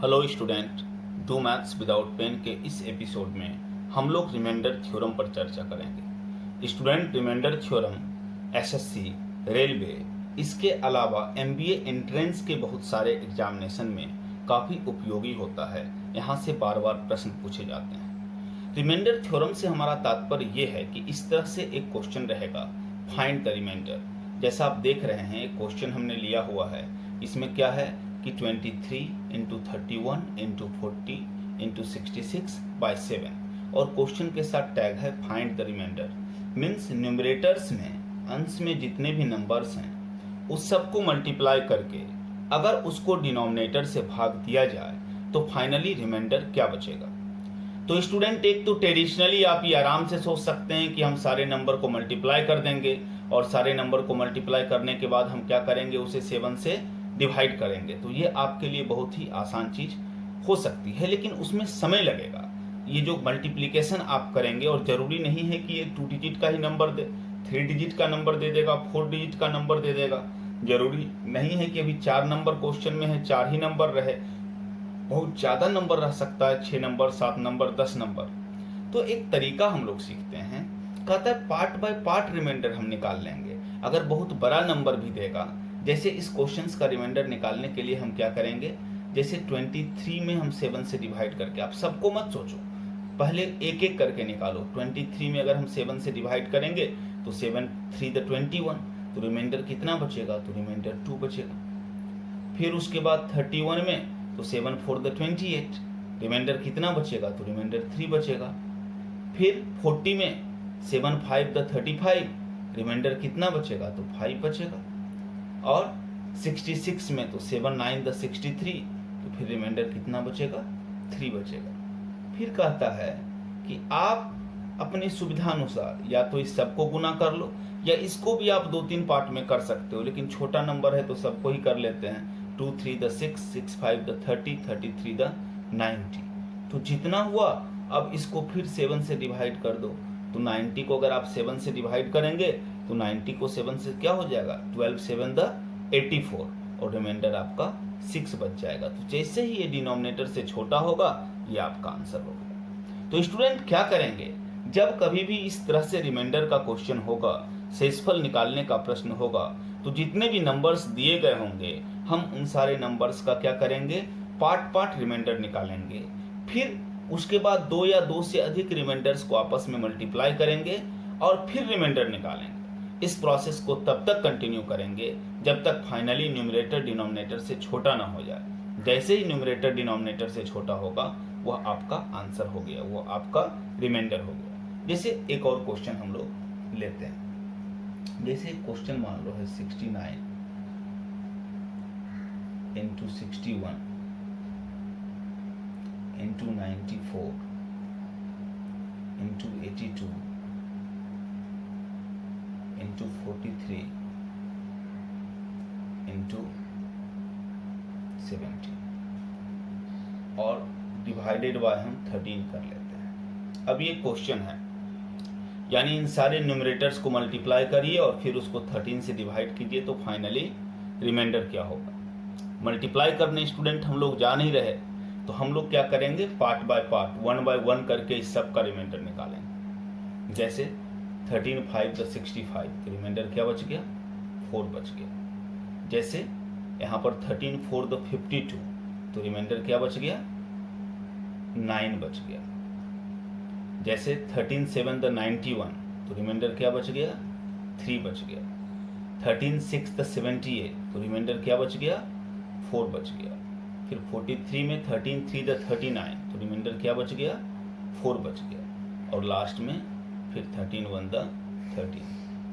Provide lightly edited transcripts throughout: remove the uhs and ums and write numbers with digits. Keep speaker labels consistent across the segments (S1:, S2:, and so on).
S1: Hello student, do maths without pen के इस episode में हम लोग रिमाइंडर थ्योरम पर चर्चा करेंगे। Student, remainder theorem SSC, railway, इसके अलावा एमबीए एंट्रेंस के बहुत सारे एग्जामिनेशन में काफ़ी उपयोगी होता है। यहाँ से बार बार प्रश्न पूछे जाते हैं। रिमाइंडर थ्योरम से हमारा तात्पर्य ये है कि इस तरह से एक क्वेश्चन रहेगा, फाइंड द रिमाइंडर। जैसा आप देख रहे हैं, एक क्वेश्चन हमने लिया हुआ है। इसमें क्या है कि 23 इंटू 31 इंटू 40 इंटू 66 बाई 7 और क्वेश्चन के साथ टैग है find the remainder. Means numerators में, अंश में जितने भी नंबर्स हैं उस सबको मल्टीप्लाई करके अगर उसको डिनोमिनेटर से भाग दिया जाए तो फाइनली रिमाइंडर क्या बचेगा। तो स्टूडेंट, एक तो ट्रेडिशनली आप ये आराम से सोच सकते हैं कि हम सारे नंबर को मल्टीप्लाई कर देंगे और सारे नंबर को मल्टीप्लाई करने के बाद हम क्या करेंगे, उसे 7 से डिवाइड करेंगे। तो ये आपके लिए बहुत ही आसान चीज हो सकती है, लेकिन उसमें समय लगेगा। ये जो मल्टीप्लिकेशन आप करेंगे, और जरूरी नहीं है कि ये 2 डिजिट का ही नंबर दे, 3 डिजिट का नंबर दे देगा, 4 डिजिट का नंबर दे देगा। जरूरी नहीं है कि अभी 4 नंबर क्वेश्चन में है 4 ही नंबर रहे, बहुत ज्यादा नंबर रह सकता है, 6 नंबर, 7 नंबर, 10 नंबर। तो एक तरीका हम लोग सीखते हैं, कहता है पार्ट बाय पार्ट रिमाइंडर हम निकाल लेंगे। अगर बहुत बड़ा नंबर भी देगा, जैसे इस क्वेश्चंस का रिमाइंडर निकालने के लिए हम क्या करेंगे, जैसे 23 में हम 7 से डिवाइड करके, आप सबको मत सोचो, पहले एक एक करके निकालो। 23 में अगर हम 7 से डिवाइड करेंगे तो 7 3 द 21, तो रिमाइंडर कितना बचेगा, तो रिमाइंडर 2 बचेगा। फिर उसके बाद 31 में तो 7 4 द 28, रिमाइंडर कितना बचेगा, तो रिमाइंडर 3 बचेगा। फिर 40 में 7 5 द 35, रिमाइंडर कितना बचेगा, तो 5 बचेगा। और 66 में तो 7 9 द 63, तो फिर रिमाइंडर कितना बचेगा, 3 बचेगा। फिर कहता है कि आप अपनी सुविधा अनुसार या तो इस सबको गुना कर लो, या इसको भी आप 2-3 पार्ट में कर सकते हो, लेकिन छोटा नंबर है तो सबको ही कर लेते हैं। 2 3 द 6, 6 5 द 30, 33 द 90। तो जितना हुआ, अब इसको फिर 7 से डिवाइड कर दो। तो 90 को अगर आप 7 से डिवाइड करेंगे तो 90 को 7 से क्या हो जाएगा, 12 7 द 84, और रिमाइंडर आपका 6 बच जाएगा। तो जैसे ही ये डिनोमिनेटर से छोटा होगा, ये आपका आंसर होगा। तो स्टूडेंट क्या करेंगे, जब कभी भी इस तरह से रिमाइंडर का क्वेश्चन होगा, शेषफल निकालने का प्रश्न होगा, तो जितने भी नंबर्स दिए गए होंगे, हम उन सारे नंबर्स का क्या करेंगे, पार्ट पार्ट रिमाइंडर निकालेंगे। फिर उसके बाद 2 या 2 से अधिक रिमाइंडर्स को आपस में मल्टीप्लाई करेंगे और फिर रिमाइंडर निकालेंगे। इस प्रोसेस को तब तक कंटिन्यू करेंगे जब तक फाइनली न्यूमरेटर डिनोमिनेटर से छोटा ना हो जाए। जैसे ही न्यूमरेटर डिनोमिनेटर से छोटा होगा, वह आपका आंसर हो गया, वो आपका रिमाइंडर हो गया। जैसे एक और क्वेश्चन हम लोग लेते हैं। जैसे क्वेश्चन मान लो है 69 into 61 into 94 into 82 into 43 into 70 और डिवाइडेड बाय हम 13 कर लेते हैं। अब ये क्वेश्चन है, यानी इन सारे न्यूमरेटर्स को मल्टीप्लाई करिए और फिर उसको 13 से डिवाइड कीजिए, तो फाइनली रिमाइंडर क्या होगा। मल्टीप्लाई करने स्टूडेंट हम लोग जा नहीं रहे, तो हम लोग क्या करेंगे, पार्ट बाय पार्ट, 1 बाय 1 करके इस सब का रिमाइंडर निकालेंगे। जैसे 13 5 द 65, रिमाइंडर क्या बच गया, 4 बच गया। जैसे यहाँ पर 13 4 द 52, तो रिमाइंडर क्या बच गया, 9 बच गया। जैसे 13 7 द 91, तो रिमाइंडर क्या बच गया, 3 बच गया। 13 6 द 78, तो रिमाइंडर क्या बच गया, 4 बच गया। फिर 43 में 13 3 द 39, तो रिमाइंडर क्या बच गया, 4 बच गया। और लास्ट में फिर 13 1 द 13,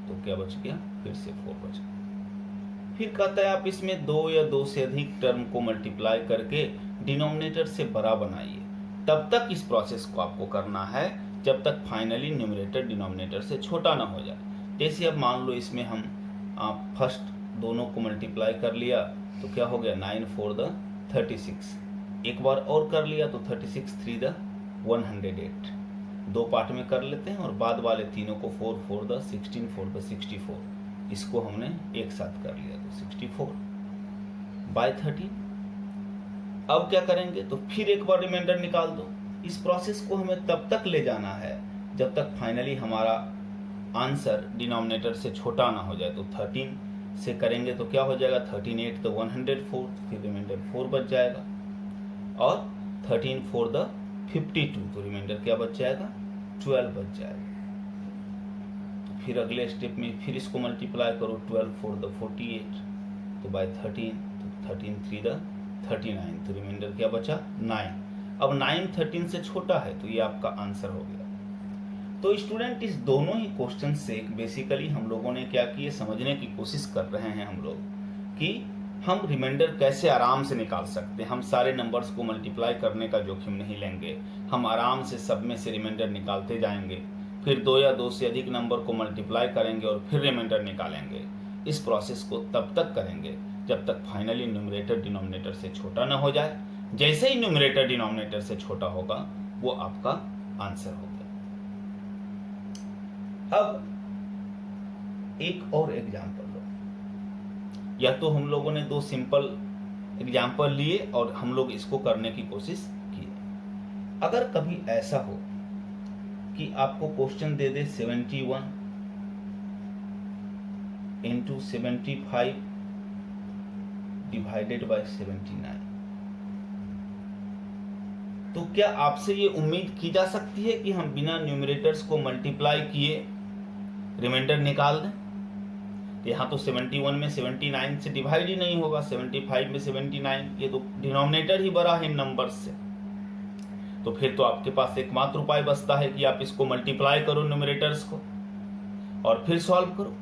S1: तो क्या बच गया, फिर से 4 बच गया। फिर कहता है आप इसमें 2 या 2 से अधिक टर्म को मल्टीप्लाई करके डिनोमिनेटर से बड़ा बनाइए। तब तक इस प्रोसेस को आपको करना है जब तक फाइनली न्यूमरेटर डिनोमिनेटर से छोटा ना हो जाए। जैसे अब मान लो इसमें हम फर्स्ट दोनों को मल्टीप्लाई कर लिया, तो क्या हो गया, 9 4 द 36। एक बार और कर लिया तो 36 3 द 108। 2 पार्ट में कर लेते हैं और बाद वाले तीनों को 4 4 द 16 4 द 64, इसको हमने एक साथ कर लिया, तो 64 बाय 13। अब क्या करेंगे, तो फिर एक बार रिमाइंडर निकाल दो। इस प्रोसेस को हमें तब तक ले जाना है जब तक फाइनली हमारा आंसर डिनोमिनेटर से छोटा ना हो जाए। तो 13 से करेंगे तो क्या हो जाएगा, 13 8 तो 104, फिर रिमाइंडर 4 बच जाएगा, और 13 4 द 52, तो रिमाइंडर क्या बच जाएगा, 12 बच जाएगा। तो फिर अगले स्टेप में फिर इसको मल्टीप्लाई करो, 12 4 द 48, तो बाय 13, तो 13 3 द 39, तो रिमाइंडर क्या बचा, 9। अब 9 13 से छोटा है, तो ये आपका आंसर हो गया। तो स्टूडेंट इस दोनों ही क्वेश्चन से बेसिकली हम लोगों ने क्या किए, समझने की कोशिश कर रहे हैं हम लोग कि हम रिमाइंडर कैसे आराम से निकाल सकते हैं। हम सारे नंबर्स को मल्टीप्लाई करने का जोखिम नहीं लेंगे, हम आराम से सब में से रिमाइंडर निकालते जाएंगे, फिर 2 या 2 से अधिक नंबर को मल्टीप्लाई करेंगे और फिर रिमाइंडर निकालेंगे। इस प्रोसेस को तब तक करेंगे जब तक फाइनली न्यूमरेटर डिनोमिनेटर से छोटा ना हो जाए। जैसे ही न्यूमरेटर डिनोमिनेटर से छोटा होगा वो आपका आंसर हो गया। अब एक और एग्जाम्पल लो, या तो हम लोगों ने 2 सिंपल एग्जाम्पल लिए और हम लोग इसको करने की कोशिश की। अगर कभी ऐसा हो कि आपको question they they 71 into 75 divided by 79, तो क्या आपसे ये उम्मीद की जा सकती है कि हम बिना न्यूमरेटर्स को मल्टीप्लाई किए रिमाइंडर निकाल दें? तो यहाँ तो 71 में 79 से डिवाइड ही नहीं होगा, 75 में 79, ये तो डिनोमिनेटर ही बड़ा है इन नंबर्स से। तो फिर तो आपके पास एकमात्र उपाय बचता है कि आप इसको मल्टीप्लाई करो न्यूमरेटर्स को और फिर सॉल्व करो।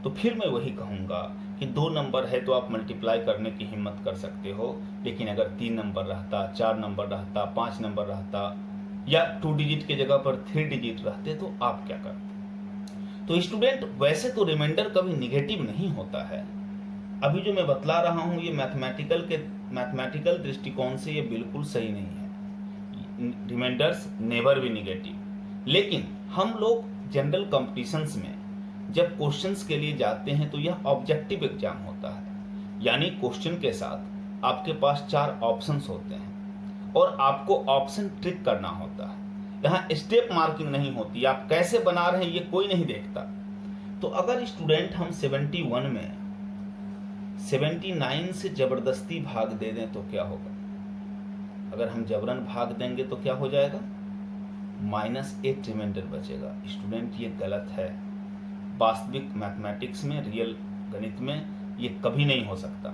S1: तो फिर मैं वही कहूँगा कि 2 नंबर है तो आप मल्टीप्लाई करने की हिम्मत कर सकते हो, लेकिन अगर 3 नंबर रहता, 4 नंबर रहता, 5 नंबर रहता, या 2 डिजिट के जगह पर 3 डिजिट रहते तो आप क्या करते? तो स्टूडेंट वैसे तो रिमाइंडर कभी निगेटिव नहीं होता है। अभी जो मैं बतला रहा हूँ ये मैथमेटिकल दृष्टिकोण से ये बिल्कुल सही नहीं है। Remainders never be negative. लेकिन हम लोग जनरल कॉम्पिटिशन्स में जब क्वेश्चंस के लिए जाते हैं तो यह ऑब्जेक्टिव एग्जाम होता है, यानी क्वेश्चन के साथ आपके पास 4 ऑप्शंस होते हैं और आपको ऑप्शन ट्रिक करना होता है। यहाँ स्टेप मार्किंग नहीं होती, आप कैसे बना रहे हैं ये कोई नहीं देखता। तो अगर स्टूडेंट हम 71 में 79 से जबरदस्ती भाग दे दें तो क्या होगा? अगर हम जबरन भाग देंगे तो क्या हो जाएगा, -8 रिमाइंडर बचेगा। स्टूडेंट ये गलत है। वास्तविक मैथमेटिक्स में, रियल गणित में ये कभी नहीं हो सकता।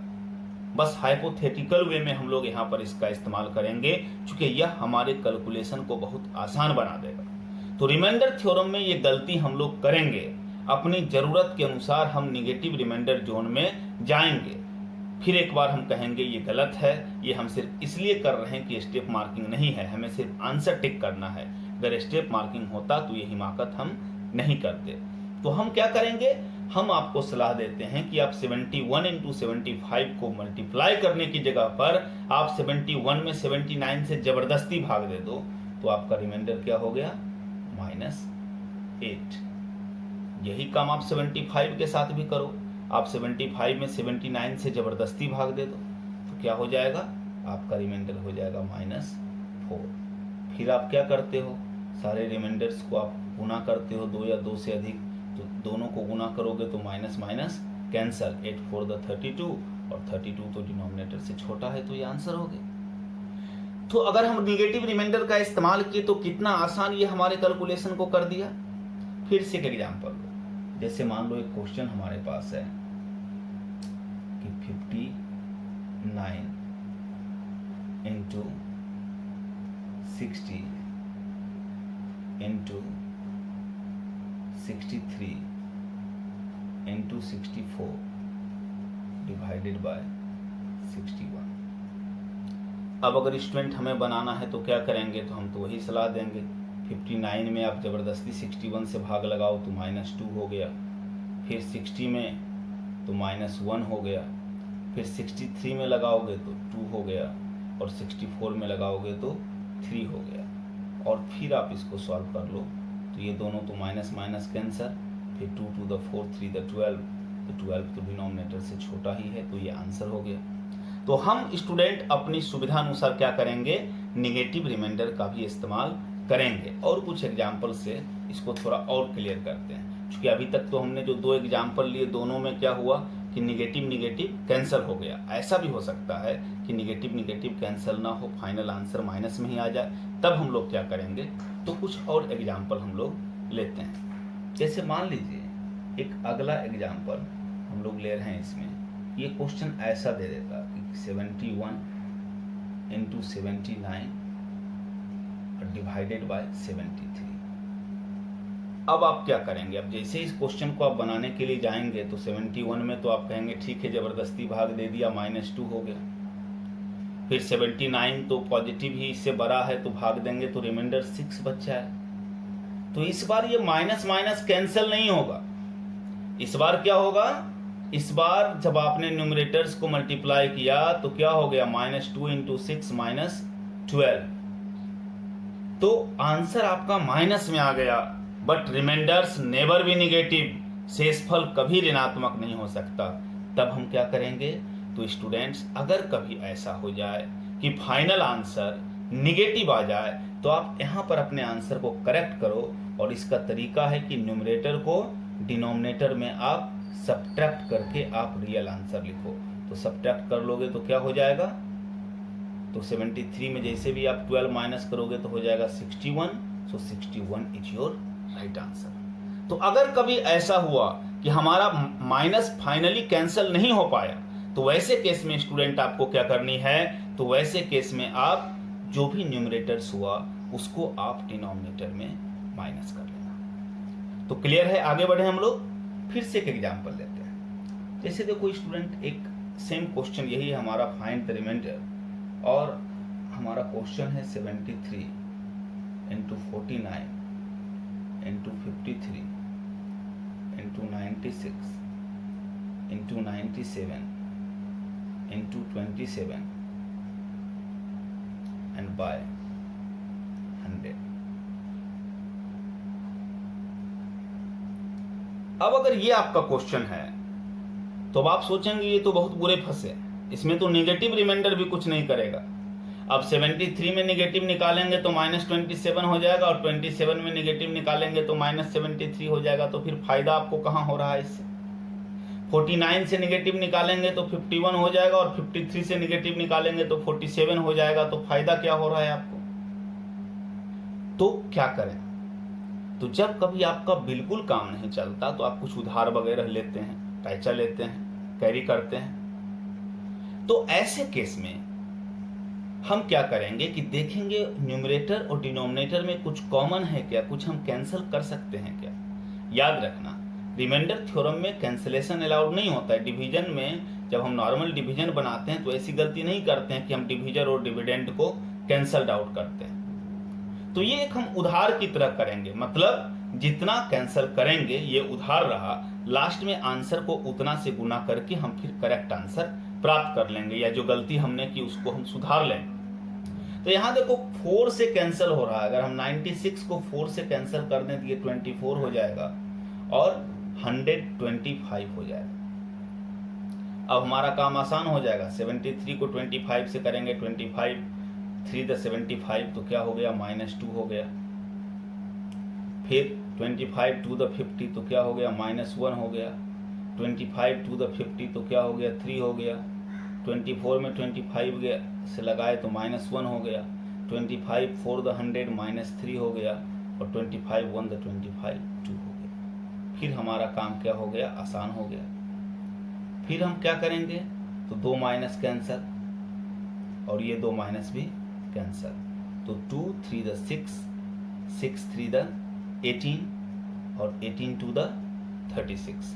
S1: बस हाइपोथेटिकल वे में हम लोग यहाँ पर इसका इस्तेमाल करेंगे, क्योंकि यह हमारे कैलकुलेशन को बहुत आसान बना देगा। तो रिमाइंडर थ्योरम में ये गलती हम लोग करेंगे, अपनी जरूरत के अनुसार हम निगेटिव रिमाइंडर जोन में जाएंगे। फिर एक बार हम कहेंगे ये गलत है, ये हम सिर्फ इसलिए कर रहे हैं कि स्टेप मार्किंग नहीं है, हमें सिर्फ आंसर टिक करना है। अगर स्टेप मार्किंग होता तो ये हिमाकत हम नहीं करते। तो हम क्या करेंगे, हम आपको सलाह देते हैं कि आप 71 इंटू 75 को मल्टीप्लाई करने की जगह पर आप 71 में 79 से जबरदस्ती भाग दे दो, तो आपका रिमाइंडर क्या हो गया, -8। यही काम आप 75 के साथ भी करो। आप 75 में 79 से जबरदस्ती भाग दे दो तो क्या हो जाएगा, आपका रिमाइंडर हो जाएगा -4। फिर आप क्या करते हो, सारे रिमाइंडर्स को आप गुना करते हो, 2 या 2 से अधिक, तो दोनों को गुना करोगे तो माइनस माइनस कैंसल, 8 4 द 32, और 32 तो डिनोमिनेटर से छोटा है, तो ये आंसर हो गया। तो अगर हम निगेटिव रिमाइंडर का इस्तेमाल किए तो कितना आसान ये हमारे कैलकुलेशन को कर दिया। फिर से एक एग्जांपल लो, जैसे मान लो एक क्वेश्चन हमारे पास है कि 59 into 60 into 63 into 64 divided by 61। अब अगर स्टूडेंट हमें बनाना है तो क्या करेंगे, तो हम तो वही सलाह देंगे। 59 में आप ज़बरदस्ती 61 से भाग लगाओ तो -2 हो गया, फिर 60 में तो -1 हो गया, फिर 63 में लगाओगे तो 2 हो गया, और 64 में लगाओगे तो 3 हो गया। और फिर आप इसको सॉल्व कर लो तो ये दोनों तो माइनस माइनस कैंसर, फिर 2 to the 4 3 the 12, तो 12 तो डिनोमिनेटर से छोटा ही है, तो ये आंसर हो गया। तो हम स्टूडेंट अपनी सुविधा अनुसार क्या करेंगे, निगेटिव रिमाइंडर का भी इस्तेमाल करेंगे। और कुछ एग्जाम्पल से इसको थोड़ा और क्लियर करते हैं, क्योंकि अभी तक तो हमने जो 2 एग्जाम्पल लिए दोनों में क्या हुआ कि निगेटिव निगेटिव कैंसिल हो गया। ऐसा भी हो सकता है कि निगेटिव निगेटिव कैंसिल ना हो, फाइनल आंसर माइनस में ही आ जाए। तब हम लोग क्या करेंगे, तो कुछ और एग्जाम्पल हम लोग लेते हैं। जैसे मान लीजिए एक अगला एग्जाम्पल हम लोग ले रहे हैं, इसमें ये क्वेश्चन ऐसा दे देता कि 71 इंटू 79 डिवाइडेड बाय 73। अब आप क्या करेंगे, अब जैसे इस क्वेश्चन को आप बनाने के लिए जाएंगे तो 71 में तो आप कहेंगे ठीक है जबरदस्ती भाग दे दिया, -2 हो गया। फिर 79 तो पॉजिटिव ही इससे बड़ा है तो भाग देंगे तो रिमाइंडर 6 बचा है। तो इस बार ये माइनस माइनस कैंसिल नहीं होगा। इस बार क्या होगा, इस बार जब आपने न्यूमरेटर्स को मल्टीप्लाई किया तो क्या हो गया, -2 इंटू 6 -12। तो आंसर आपका माइनस में आ गया। But remainders never be negative, शेषफल कभी ऋणात्मक नहीं हो सकता। तब हम क्या करेंगे, तो स्टूडेंट्स अगर कभी ऐसा हो जाए कि फाइनल आंसर निगेटिव आ जाए तो आप यहाँ पर अपने आंसर को करेक्ट करो। और इसका तरीका है कि न्यूमरेटर को डिनोमिनेटर में आप सब्ट्रैक्ट करके आप रियल आंसर लिखो। तो सब्ट्रैक्ट कर लोगे तो क्या हो जाएगा, तो 73 में जैसे भी आप 12 माइनस करोगे तो हो जाएगा 61। सो 61 इज योर राइट आंसर। तो अगर कभी ऐसा हुआ कि हमारा माइनस फाइनली कैंसिल नहीं हो पाया तो वैसे केस में स्टूडेंट आपको क्या करनी है, तो वैसे केस में आप जो भी न्यूमरेटर्स हुआ उसको आप डिनोमिनेटर में माइनस कर लेना। तो क्लियर है, आगे बढ़े हम लोग। फिर से एक एग्जांपल लेते हैं। जैसे देखो स्टूडेंट, एक सेम क्वेश्चन यही है हमारा, फाइंड द रिमाइंडर, और हमारा क्वेश्चन है 73 into 49 into 53 into 96 into 97 into 27 and by 100। अब अगर ये आपका क्वेश्चन है तो अब आप सोचेंगे ये तो बहुत बुरे फंसे, इसमें तो निगेटिव रिमाइंडर भी कुछ नहीं करेगा। अब 73 में निगेटिव निकालेंगे तो -27 हो जाएगा, और 27 में निगेटिव निकालेंगे तो -73 हो जाएगा। तो फिर फायदा आपको कहाँ हो रहा है इससे। 49 से निगेटिव निकालेंगे तो 51 हो जाएगा, और 53 से निगेटिव निकालेंगे तो 47 हो जाएगा। तो फायदा क्या हो रहा है आपको। तो क्या करें, तो जब कभी आपका बिल्कुल काम नहीं चलता तो आप कुछ उधार वगैरह लेते हैं, पैसा लेते हैं, कैरी करते हैं। तो ऐसे केस में हम क्या करेंगे कि देखेंगे न्यूमरेटर और डिनोमिनेटर में कुछ कॉमन है क्या, कुछ हम कैंसिल कर सकते हैं क्या। याद रखना, रिमाइंडर थ्योरम में कैंसिलेशन अलाउड नहीं होता है। डिवीजन में जब हम नॉर्मल डिवीजन बनाते हैं तो ऐसी गलती नहीं करते हैं कि हम डिवीजर और डिविडेंड को कैंसल्ड आउट करते हैं। तो ये एक हम उधार की तरह करेंगे, मतलब जितना कैंसिल करेंगे ये उधार रहा, लास्ट में आंसर को उतना से गुना करके हम फिर करेक्ट आंसर प्राप्त कर लेंगे, या जो गलती हमने की उसको हम सुधार लेंगे। तो यहाँ देखो 4 से कैंसिल हो रहा है। अगर हम 96 को 4 से कैंसिल कर दें तो ये 24 हो जाएगा और 125 हो जाएगा। अब हमारा काम आसान हो जाएगा। 73 को 25 से करेंगे, 25 3 द 75 तो क्या हो गया, -2 हो गया। फिर 25 2 द 50 तो क्या हो गया, -1 हो गया। 25 2 द 50 तो क्या हो गया, 3 हो गया। 24 में 25 से लगाए तो -1 हो गया। 25 4 द 100 -3 हो गया, और 25 1 द 25 2 हो गया। फिर हमारा काम क्या हो गया, आसान हो गया। फिर हम क्या करेंगे, तो 2 माइनस कैंसल, और ये 2 माइनस भी कैंसल। तो 2 3 द 6 6 3 द 18, और 18 2 द 36।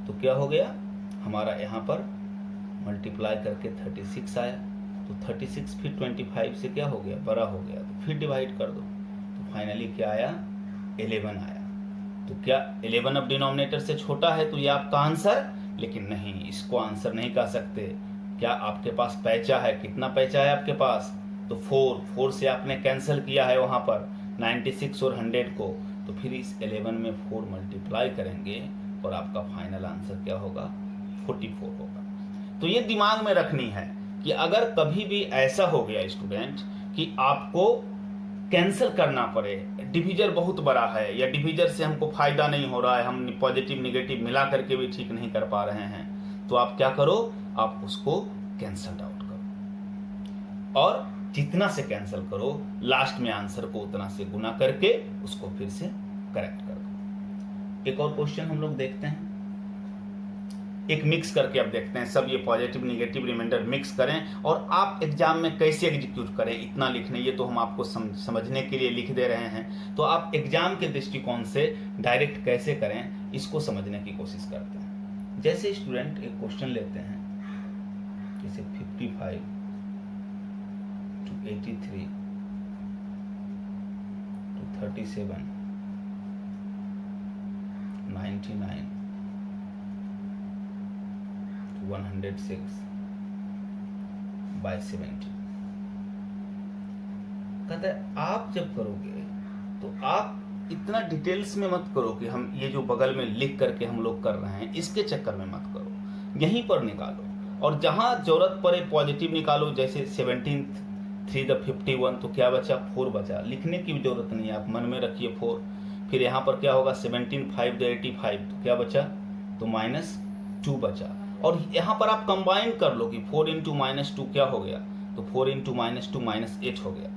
S1: तो क्या हो गया हमारा, यहाँ पर मल्टीप्लाई करके 36 आया। तो 36 फिर 25 से क्या हो गया, बड़ा हो गया। तो फिर डिवाइड कर दो, तो फाइनली क्या आया, 11 आया। तो क्या 11 अब डिनोमिनेटर से छोटा है, तो ये आपका आंसर। लेकिन नहीं, इसको आंसर नहीं कह सकते। क्या आपके पास पैचा है, कितना पैचा है आपके पास, तो 4 से आपने कैंसिल किया है वहां पर 96 और 100 को। तो फिर इस 11 में 4 मल्टीप्लाई करेंगे और आपका फाइनल आंसर क्या होगा, 44 होगा। तो ये दिमाग में रखनी है कि अगर कभी भी ऐसा हो गया स्टूडेंट कि आपको कैंसिल करना पड़े, डिविजर बहुत बड़ा है या डिविजर से हमको फायदा नहीं हो रहा है, हम पॉजिटिव निगेटिव मिला करके भी ठीक नहीं कर पा रहे हैं, तो आप क्या करो, आप उसको कैंसल आउट करो और जितना से कैंसिल करो लास्ट में आंसर को उतना से गुना करके उसको फिर से करेक्ट कर दो। एक और क्वेश्चन हम लोग देखते हैं, एक मिक्स करके अब देखते हैं, सब ये पॉजिटिव निगेटिव रिमाइंडर मिक्स करें और आप एग्जाम में कैसे एग्जीक्यूट करें। इतना लिखने, ये तो हम आपको समझने के लिए लिख दे रहे हैं, तो आप एग्जाम के दृष्टिकोण से डायरेक्ट कैसे करें इसको समझने की कोशिश करते हैं। जैसे स्टूडेंट एक क्वेश्चन लेते हैं, जैसे 55 to 83 to 37 99 106 by 70। कहता है आप जब करोगे तो आप इतना डिटेल्स में मत करो कि हम ये जो बगल में लिख करके हम लोग कर रहे हैं इसके चक्कर में मत करो, यहीं पर निकालो और जहां जरूरत पड़े पॉजिटिव निकालो। जैसे 17 3 द 51 तो क्या बचा, 4 बचा, लिखने की जरूरत नहीं है, आप मन में रखिए 4। फिर यहाँ पर क्या होगा, 17 5 द 85 तो क्या बचा, तो -2 बचा। और यहाँ पर आप कंबाइन कर लो कि 4 इंटू -2 क्या हो गया, तो 4 इंटू -2 -8 हो गया।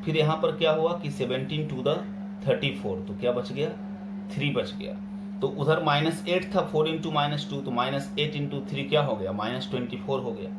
S1: फिर यहाँ पर क्या हुआ कि 17 to the 34 तो क्या बच गया, 3 बच गया। तो उधर -8 था, 4 इंटू -2 तो -8 इंटू 3 क्या हो गया, -24 हो गया।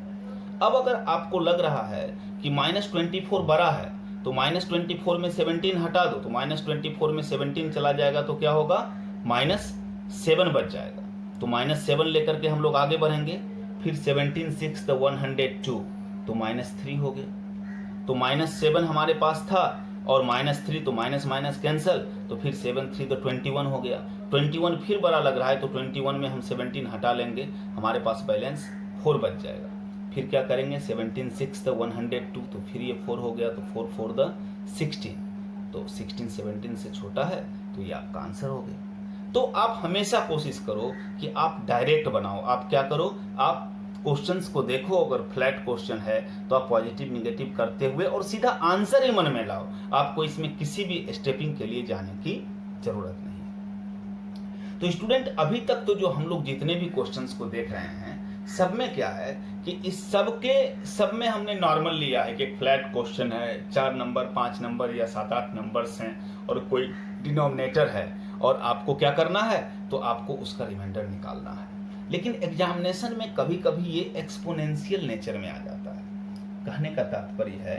S1: अब अगर आपको लग रहा है कि -24 बड़ा है तो -24 में 17 हटा दो, तो -24 में 17 चला जाएगा तो क्या होगा, -7 बच जाएगा। तो -7 लेकर के हम लोग आगे बढ़ेंगे। फिर 17 6 तो 102 तो -3 हो गया। तो -7 हमारे पास था और -3 तो माइनस माइनस कैंसल, तो फिर 7 3 तो 21 हो गया। 21 फिर बड़ा लग रहा है तो 21 में हम 17 हटा लेंगे, हमारे पास बैलेंस 4 बच जाएगा। फिर क्या करेंगे, 17 6 तो 102 तो फिर ये 4 हो गया, तो 4 4 द 16 तो 16 17 से छोटा है, तो ये आपका आंसर हो गया। तो आप हमेशा कोशिश करो कि आप डायरेक्ट बनाओ। आप क्या करो, आप क्वेश्चंस को देखो, अगर फ्लैट क्वेश्चन है तो आप पॉजिटिव निगेटिव करते हुए और सीधा आंसर ही मन में लाओ। आपको इसमें किसी भी स्टेपिंग के लिए जाने की जरूरत नहीं है। तो स्टूडेंट, अभी तक तो जो हम लोग जितने भी क्वेश्चंस को देख रहे हैं, सब में क्या है कि इस सब में हमने नॉर्मल लिया है कि एक फ्लैट क्वेश्चन है, 4 नंबर 5 नंबर या 7-8 नंबर्स हैं और कोई डिनोमिनेटर है और आपको क्या करना है, तो आपको उसका रिमाइंडर निकालना है। लेकिन एग्जामिनेशन में कभी कभी ये एक्सपोनेंशियल नेचर में आ जाता है। कहने का तात्पर्य है,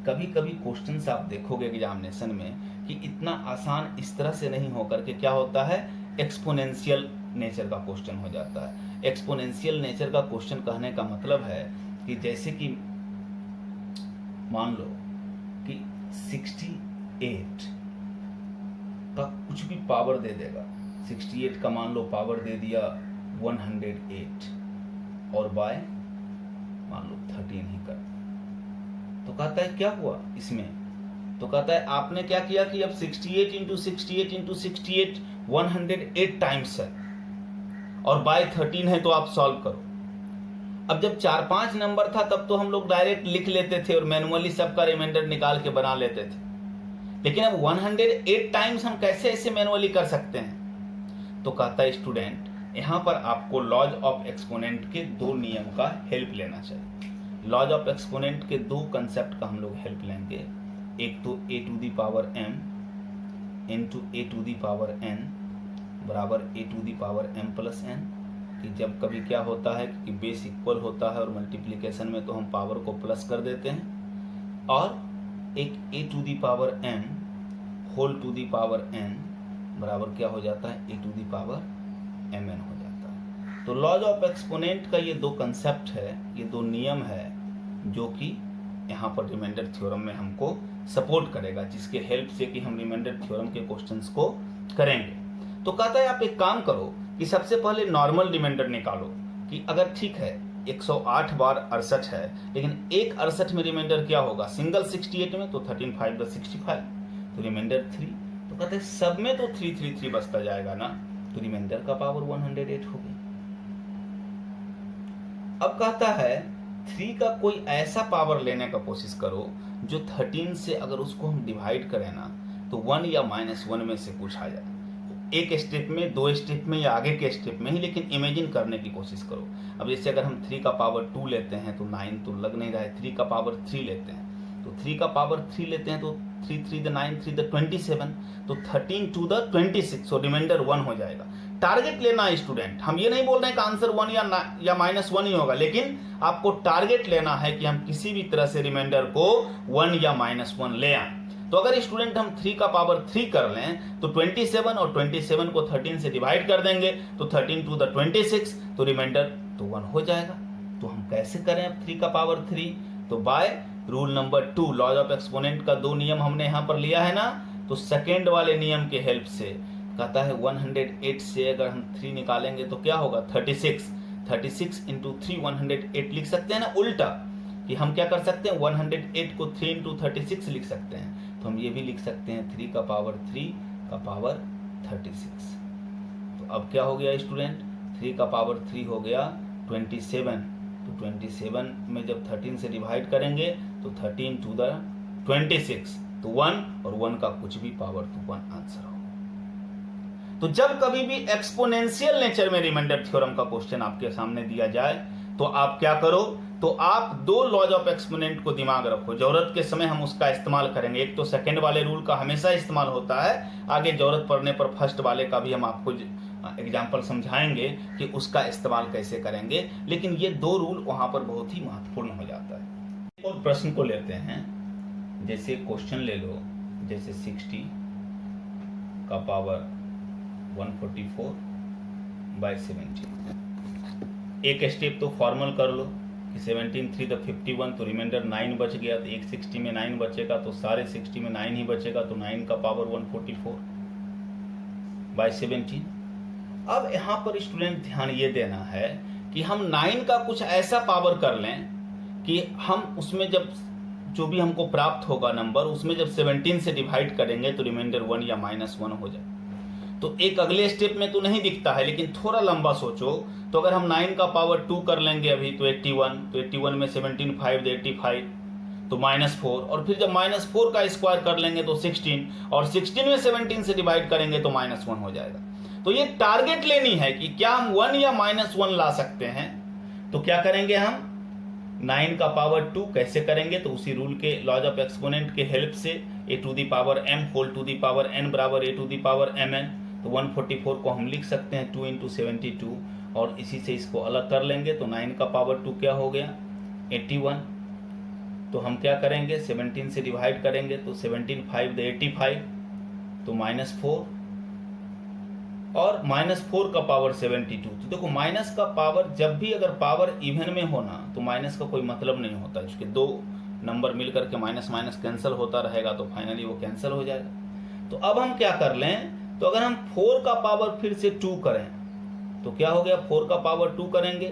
S1: कभी कभी क्वेश्चंस आप देखोगे एग्जामिनेशन में कि इतना आसान इस तरह से नहीं होकर के क्या होता है, एक्सपोनेंशियल नेचर का क्वेश्चन हो जाता है। एक्सपोनेंशियल नेचर का क्वेश्चन कहने का मतलब है कि जैसे कि मान लो कि 68 का कुछ भी पावर दे देगा, 68 का मान लो पावर दे दिया 108 और बाय मान लो 13 ही कर, तो कहता है क्या हुआ इसमें, तो कहता है आपने क्या किया कि अब 68 इंटू 68 इंटू 68 108 टाइम्स है और बाय 13 है, तो आप सॉल्व करो। अब जब 4-5 नंबर था तब तो हम लोग डायरेक्ट लिख लेते थे और मैनुअली सबका रिमाइंडर निकाल के बना लेते थे, लेकिन अब 108 टाइम्स हम कैसे ऐसे मैनुअली कर सकते हैं। तो कहता है स्टूडेंट, यहाँ पर आपको लॉज ऑफ एक्सपोनेंट के 2 नियम का हेल्प लेना चाहिए। लॉज ऑफ एक्सपोनेंट के 2 कंसेप्ट का हम लोग हेल्प लेंगे। एक तो a to the power m into a to the power n बराबर a to the power m plus n, कि जब कभी क्या होता है कि बेस इक्वल होता है और मल्टीप्लिकेशन में तो हम पावर को प्लस कर देते हैं, और एक a to the power m whole to the power n बराबर क्या हो जाता है, a to the power mn हो जाता है। तो लॉज ऑफ एक्सपोनेंट का ये 2 कंसेप्ट है, ये 2 नियम है जो कि यहाँ पर रिमाइंडर थ्योरम में हमको सपोर्ट करेगा, जिसके हेल्प से कि हम रिमाइंडर थ्योरम के क्वेश्चंस को करेंगे। तो कहता है आप एक काम करो कि सबसे पहले नॉर्मल रिमाइंडर निकालो कि अगर ठीक है 108 बार 68 है, लेकिन एक 68 में रिमाइंडर क्या होगा, सिंगल 68 में तो 13 5 द 65 तो रिमाइंडर 3, तो कहते हैं सब में तो 3 3 3 बचता जाएगा ना, तो रिमाइंडर का पावर 108 हो गई। अब कहता है 3 का कोई ऐसा पावर लेने का कोशिश करो जो 13 से अगर उसको हम डिवाइड करें ना तो 1 या -1 में से कुछ आ जाए। एक स्टेप में, 2 स्टेप में या आगे के स्टेप में ही, लेकिन इमेजिन करने की कोशिश करो। अब जैसे अगर हम 3 का पावर 2 लेते हैं तो 9 तो लग नहीं रहा है। 3 का पावर 3 लेते हैं तो 3 का पावर 3 लेते हैं तो 3 3 द 9 3 द 27, तो 13 2 द 26, सो रिमाइंडर 1 हो जाएगा। टारगेट लेना है स्टूडेंट, हम ये नहीं बोल रहे हैं कि आंसर 1 या -1 ही होगा, लेकिन आपको टारगेट लेना है कि हम किसी भी तरह से रिमाइंडर को 1 या -1 ले आए। तो अगर स्टूडेंट हम 3 का पावर 3 कर लें तो 27 और 27 को 13 से डिवाइड कर देंगे तो 13 2 द 26, तो रिमाइंडर तो 1 हो जाएगा। तो हम कैसे करें अब 3 का पावर 3? तो by rule number 2, laws of exponent का 2 नियम हमने यहाँ पर लिया है ना, तो सेकेंड वाले नियम के हेल्प से कहता है 108 से अगर हम 3 निकालेंगे तो क्या होगा 36। 36 इंटू 3 108 लिख सकते हैं ना उल्टा, कि हम क्या कर सकते हैं 108 को 3 इंटू 36 लिख सकते हैं। तो हम ये भी लिख सकते हैं 3 का पावर 3 का पावर 36। तो अब क्या हो गया स्टूडेंट, 3 का पावर 3 हो गया 27, तो 27 में जब 13 से डिवाइड करेंगे तो 13 टू द 26, तो 1 और 1 का कुछ भी पावर तो 1 आंसर होगा। तो जब कभी भी एक्सपोनेंशियल नेचर में रिमाइंडर थ्योरम का क्वेश्चन आपके सामने दिया जाए तो आप क्या करो, तो आप 2 लॉज ऑफ एक्सपोनेंट को दिमाग रखो, जरूरत के समय हम उसका इस्तेमाल करेंगे। एक तो सेकंड वाले रूल का हमेशा इस्तेमाल होता है, आगे जरूरत पड़ने पर फर्स्ट वाले का भी हम आपको एग्जाम्पल समझाएंगे कि उसका इस्तेमाल कैसे करेंगे, लेकिन ये 2 रूल वहां पर बहुत ही महत्वपूर्ण हो जाता है। और प्रश्न को लेते हैं, जैसे क्वेश्चन ले लो, जैसे 60 का पावर 144/17। एक स्टेप तो फॉर्मल कर लो कि 17 3 द 51, तो रिमाइंडर 9 बच गया, तो एक 60 में 9 बचेगा तो सारे 60 में 9 ही बचेगा, तो 9 का पावर 144/17। अब यहाँ पर स्टूडेंट ध्यान ये देना है कि हम 9 का कुछ ऐसा पावर कर लें कि हम उसमें जब जो भी हमको प्राप्त होगा नंबर, उसमें जब 17 से डिवाइड करेंगे तो रिमाइंडर 1 या -1 हो जाए। तो एक अगले स्टेप में तो नहीं दिखता है, लेकिन थोड़ा लंबा सोचो, तो अगर हम 9 का पावर 2 कर लेंगे अभी तो 81, तो 81 में 17 5 85, तो -4, और फिर जब -4 का स्क्वायर कर लेंगे तो 16, और 16 में 17 से डिवाइड करेंगे तो -1 हो जाएगा। तो ये टारगेट लेनी है कि क्या हम 1 या -1 ला सकते हैं। तो क्या करेंगे हम 9 का पावर 2 कैसे करेंगे, तो उसी रूल के लॉज ऑफ एक्सपोनेंट के हेल्प से a to the power m whole to the power n बराबर a to the power mn, तो 144 को हम लिख सकते हैं 2 इंटू 72, और इसी से इसको अलग कर लेंगे तो 9 का पावर 2 क्या हो गया 81। तो हम क्या करेंगे 17 से डिवाइड करेंगे तो 17 5 द 85, तो -4, और -4 का पावर 72। तो देखो माइनस का पावर जब भी अगर पावर इवन में होना तो माइनस का कोई मतलब नहीं होता, इसके 2 नंबर मिलकर के माइनस माइनस कैंसिल होता रहेगा तो फाइनली वो कैंसिल हो जाएगा। तो अब हम क्या कर लें, तो अगर हम 4 का पावर फिर से 2 करें तो क्या हो गया, 4 का पावर 2 करेंगे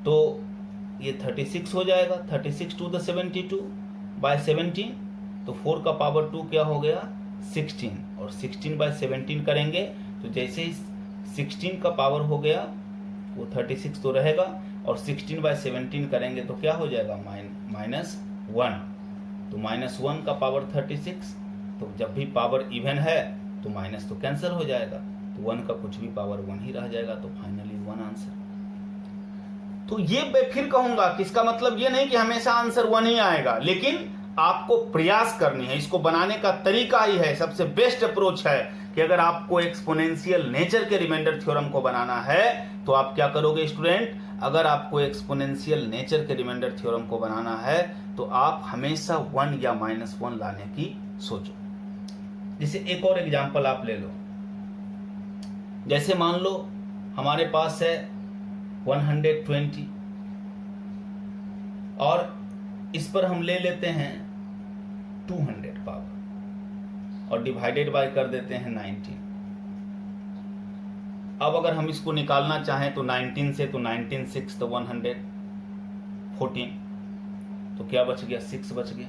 S1: तो ये 36 हो जाएगा, 36 टू द 72/17, तो 4 का पावर 2 क्या हो गया 16, और 16/17 करेंगे तो जैसे ही 16 का पावर हो गया वो 36 तो रहेगा, और 16/17 करेंगे तो क्या हो जाएगा -1, तो -1 का पावर 36, तो जब भी पावर इवन है तो माइनस तो कैंसिल हो जाएगा, तो 1 का कुछ भी पावर 1 ही रह जाएगा, तो फाइनली 1 आंसर। तो ये मैं फिर कहूंगा कि इसका मतलब ये नहीं कि हमेशा आंसर 1 ही आएगा, लेकिन आपको प्रयास करनी है, इसको बनाने का तरीका ही है, सबसे बेस्ट अप्रोच है कि अगर आपको एक्सपोनेंशियल नेचर के रिमाइंडर थ्योरम को बनाना है तो आप क्या करोगे स्टूडेंट, अगर आपको एक्सपोनेंशियल नेचर के रिमाइंडर थ्योरम को बनाना है तो आप हमेशा 1 या -1 लाने की सोचो। जैसे एक और एग्जांपल आप ले लो, जैसे मान लो हमारे पास है 120 और इस पर हम ले लेते हैं 200 पावर और डिवाइडेड बाय कर देते हैं 19। अब अगर हम इसको निकालना चाहें तो 19 से, तो 19 6 तो 114, तो क्या बच गया 6 बच गया।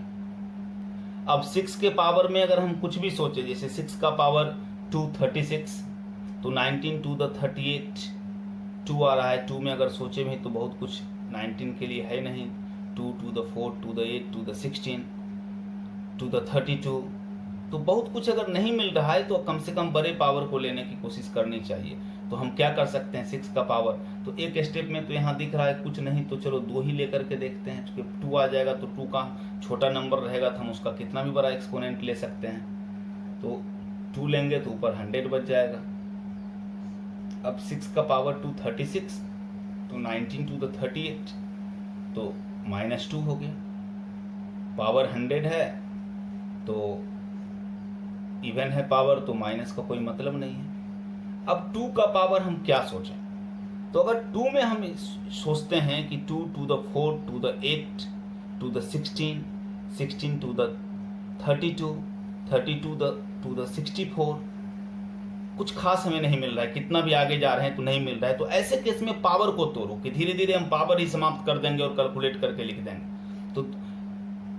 S1: अब 6 के पावर में अगर हम कुछ भी सोचे, जैसे 6 का पावर 2 36, तो 19 टू द 38 2 आ रहा है, 2 में अगर सोचे भी तो बहुत कुछ 19 के लिए है नहीं, 2 to the 4 to the 8 to the 16 to the 32। तो बहुत कुछ अगर नहीं मिल रहा है तो कम से कम बड़े पावर को लेने की कोशिश करनी चाहिए। तो हम क्या कर सकते हैं, 6 का पावर, तो एक स्टेप में तो यहाँ दिख रहा है कुछ नहीं, तो चलो 2 ही लेकर के देखते हैं। क्योंकि 2 आ जाएगा तो 2 का छोटा नंबर रहेगा तो हम उसका कितना भी बड़ा एक्सपोनेंट ले सकते हैं। तो 2 लेंगे तो ऊपर 100 बच जाएगा। अब 6 का पावर 2 36, तो 19 to the 38, तो -2 हो गया। पावर 100 है तो इवन है पावर, तो माइनस का कोई मतलब नहीं है। अब 2 का पावर हम क्या सोचें, तो अगर 2 में हम सोचते हैं कि 2 to the 4 to the 8 to the 16, 16 to the 32, 32 to the 64, कुछ खास हमें नहीं मिल रहा है, कितना भी आगे जा रहे हैं तो नहीं मिल रहा है। तो ऐसे केस में पावर को तोड़ो कि धीरे धीरे हम पावर ही समाप्त कर देंगे और कैलकुलेट करके लिख देंगे। तो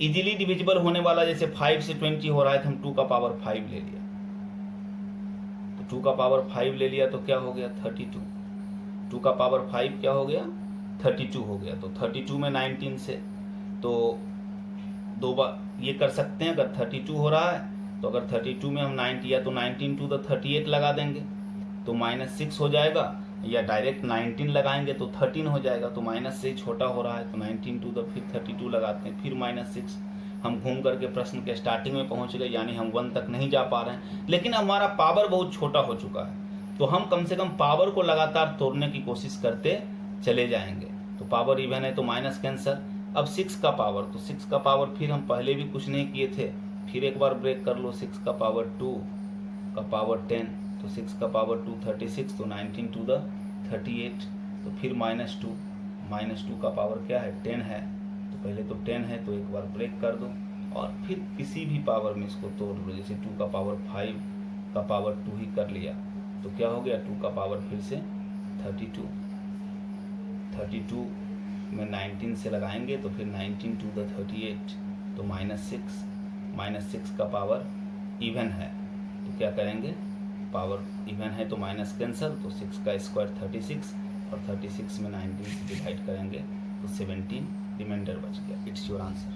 S1: इजीली डिविजिबल होने वाला जैसे 5 से 20 हो रहा है तो हम 2 का पावर 5 ले लिया, तो 2 का पावर 5 ले लिया तो क्या हो गया 32। 2 का पावर 5 क्या हो गया 32 हो गया। तो 32 में 19 से तो 2 बार ये कर सकते हैं। अगर 32 हो रहा है तो अगर 32 में हम 9 किया तो 19 to the 38 लगा देंगे तो -6 हो जाएगा, या डायरेक्ट 19 लगाएंगे तो 13 हो जाएगा। तो माइनस से ही छोटा हो रहा है तो 19 to the फिर 32 लगाते हैं, फिर -6। हम घूम करके प्रश्न के स्टार्टिंग में पहुंच गए, यानी हम 1 तक नहीं जा पा रहे हैं, लेकिन हमारा पावर बहुत छोटा हो चुका है। तो हम कम से कम पावर को लगातार तोड़ने की कोशिश करते चले जाएंगे। तो पावर इवन है तो माइनस कैंसर। अब 6 का पावर, तो 6 का पावर फिर हम पहले भी कुछ नहीं किए थे, फिर एक बार ब्रेक कर लो। 6 का पावर 2 का पावर 10, तो 6 का पावर 2 36, तो 19 to the 38, तो फिर -2 का पावर क्या है 10 है, तो पहले तो 10 है तो एक बार ब्रेक कर दो और फिर किसी भी पावर में इसको तोड़ लो। जैसे 2 का पावर 5 का पावर 2 ही कर लिया तो क्या हो गया 2 का पावर फिर से 32 में 19 से लगाएंगे तो फिर 19 to the 38, तो -6 का पावर इवन है तो क्या करेंगे, पावर इवन है तो माइनस कैंसल, तो 6 का स्क्वायर 36 और 36 में 19 से डिवाइड करेंगे तो 17 रिमाइंडर बच गया। It's your answer.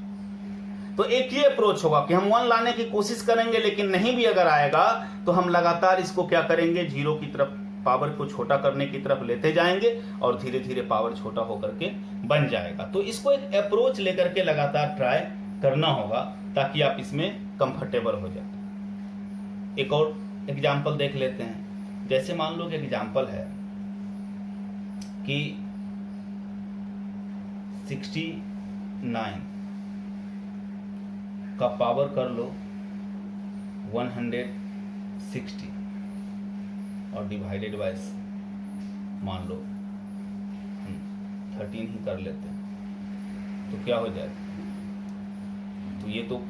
S1: तो एक ही अप्रोच होगा कि हम 1 लाने की कोशिश करेंगे, लेकिन नहीं भी अगर आएगा तो हम लगातार इसको क्या करेंगे, 0 की तरफ पावर को छोटा करने की तरफ लेते जाएंगे और धीरे धीरे पावर छोटा होकर के बन जाएगा। तो इसको एक अप्रोच लेकर के लगातार ट्राई करना होगा ताकि आप इसमें कंफर्टेबल हो जाए। एक और एग्जाम्पल देख लेते हैं। जैसे मान लो कि एग्जाम्पल है कि 69 का पावर कर लो 160 और डिवाइडेड बाय मान लो 13 ही कर लेते हैं तो क्या हो जाएगा। तो ये तो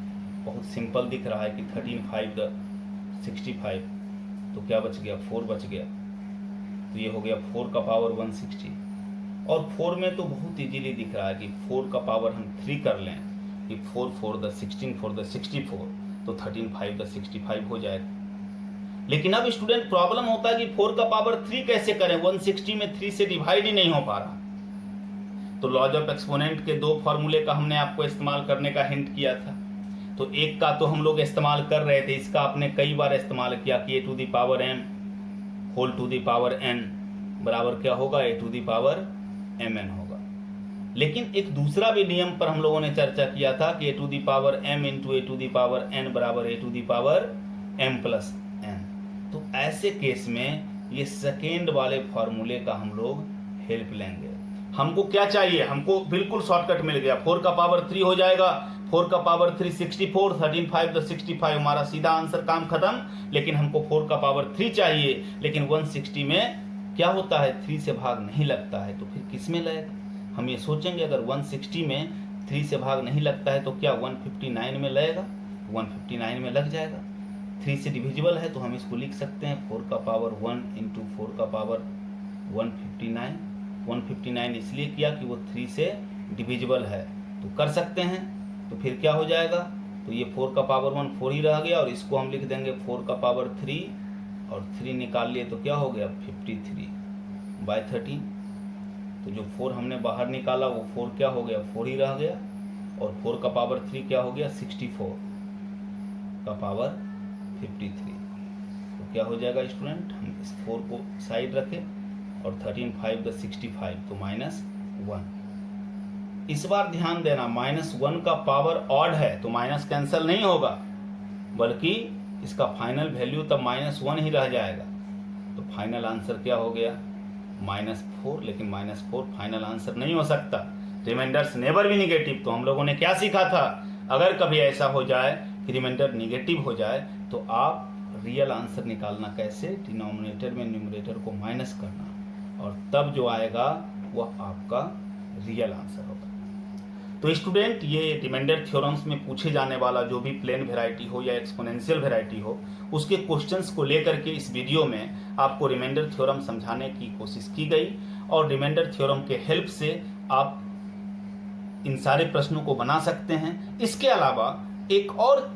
S1: बहुत सिंपल दिख रहा है कि 13 5 65, तो क्या बच गया 4 बच गया, तो ये हो गया 4 का पावर 160। और 4 में तो बहुत इजीली दिख रहा है कि 4 का पावर हम 3 कर लें कि 4 4 द 16 4 द 64, तो 13 5 द 65 हो जाएगा। लेकिन अब स्टूडेंट प्रॉब्लम होता है कि 4 का पावर 3 कैसे करें, 160 में 3 से डिवाइड ही नहीं हो पा रहा। तो लॉज ऑफ एक्सपोनेंट के 2 फॉर्मूले का हमने आपको इस्तेमाल करने का हिंट किया था। तो एक का तो हम लोग इस्तेमाल कर रहे थे, इसका आपने कई बार इस्तेमाल किया कि a to the power m whole to the power n बराबर क्या होगा, a to the power mn होगा। लेकिन एक दूसरा भी नियम पर हम लोगों ने चर्चा किया था कि a to the power m into a to the power n बराबर a to the power m plus n। तो ऐसे केस में ये सेकेंड वाले फॉर्मूले का हम लोग हेल्प लेंगे। हमको क्या चाहिए, हमको बिल्कुल शॉर्टकट मिल गया, 4 का पावर 3 हो जाएगा, 4 का पावर 3 64, 13 5 द 65, हमारा सीधा आंसर, काम खत्म। लेकिन हमको 4 का पावर 3 चाहिए, लेकिन 160 में क्या होता है 3 से भाग नहीं लगता है, तो फिर किस में लगेगा। हम ये सोचेंगे अगर 160 में 3 से भाग नहीं लगता है तो क्या 159 में लगेगा, 159 में लग जाएगा। 3 से डिविजिबल है तो हम इसको लिख सकते हैं 4 का पावर 1 इंटू 4 का पावर 159 इसलिए किया कि वो 3 से डिविजिबल है तो कर सकते हैं। तो फिर क्या हो जाएगा, तो ये 4 का पावर 1 4 ही रह गया और इसको हम लिख देंगे 4 का पावर 3 और 3 निकाल लिए तो क्या हो गया 53 बाय 13। तो जो 4 हमने बाहर निकाला वो 4 क्या हो गया, 4 ही रह गया, और 4 का पावर 3 क्या हो गया, 64 का पावर 53। तो क्या हो जाएगा स्टूडेंट, हम इस 4 को साइड रखें और 13 5 द 65, तो -1। इस बार ध्यान देना, -1 का पावर ऑड है तो माइनस कैंसिल नहीं होगा, बल्कि इसका फाइनल वैल्यू तब -1 ही रह जाएगा। तो फाइनल आंसर क्या हो गया, -4। लेकिन -4 फाइनल आंसर नहीं हो सकता, रिमाइंडर्स नेवर बी निगेटिव। तो हम लोगों ने क्या सीखा था, अगर कभी ऐसा हो जाए कि रिमाइंडर निगेटिव हो जाए तो आप रियल आंसर निकालना कैसे, डिनोमिनेटर में न्यूमरेटर को माइनस करना, और तब जो आएगा वह आपका रियल आंसर होगा। तो स्टूडेंट, ये रिमाइंडर थ्योरम्स में पूछे जाने वाला जो भी प्लेन वेराइटी हो या एक्सपोनेंशियल वेराइटी हो, उसके क्वेश्चंस को लेकर के इस वीडियो में आपको रिमाइंडर थ्योरम समझाने की कोशिश की गई, और रिमाइंडर थ्योरम के हेल्प से आप इन सारे प्रश्नों को बना सकते हैं। इसके अलावा एक और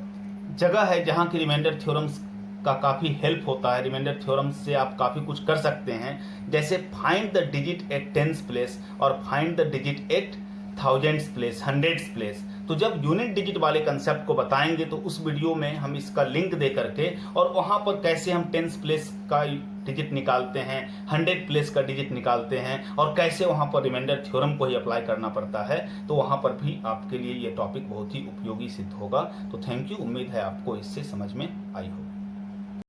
S1: जगह है जहां की रिमाइंडर थ्योरम्स का काफ़ी हेल्प होता है, रिमाइंडर थ्योरम से आप काफ़ी कुछ कर सकते हैं, जैसे find the digit at tens place और find the digit at thousands place, hundreds place. तो जब यूनिट डिजिट वाले कंसेप्ट को बताएंगे तो उस वीडियो में हम इसका लिंक दे करके और वहाँ पर कैसे हम टेंस प्लेस का डिजिट निकालते हैं, 100 प्लेस का डिजिट निकालते हैं, और कैसे वहाँ पर रिमाइंडर थ्योरम को ही अप्लाई करना पड़ता है, तो वहाँ पर भी आपके लिए ये टॉपिक बहुत ही उपयोगी सिद्ध होगा। तो थैंक यू, उम्मीद है आपको इससे समझ में आई होगी।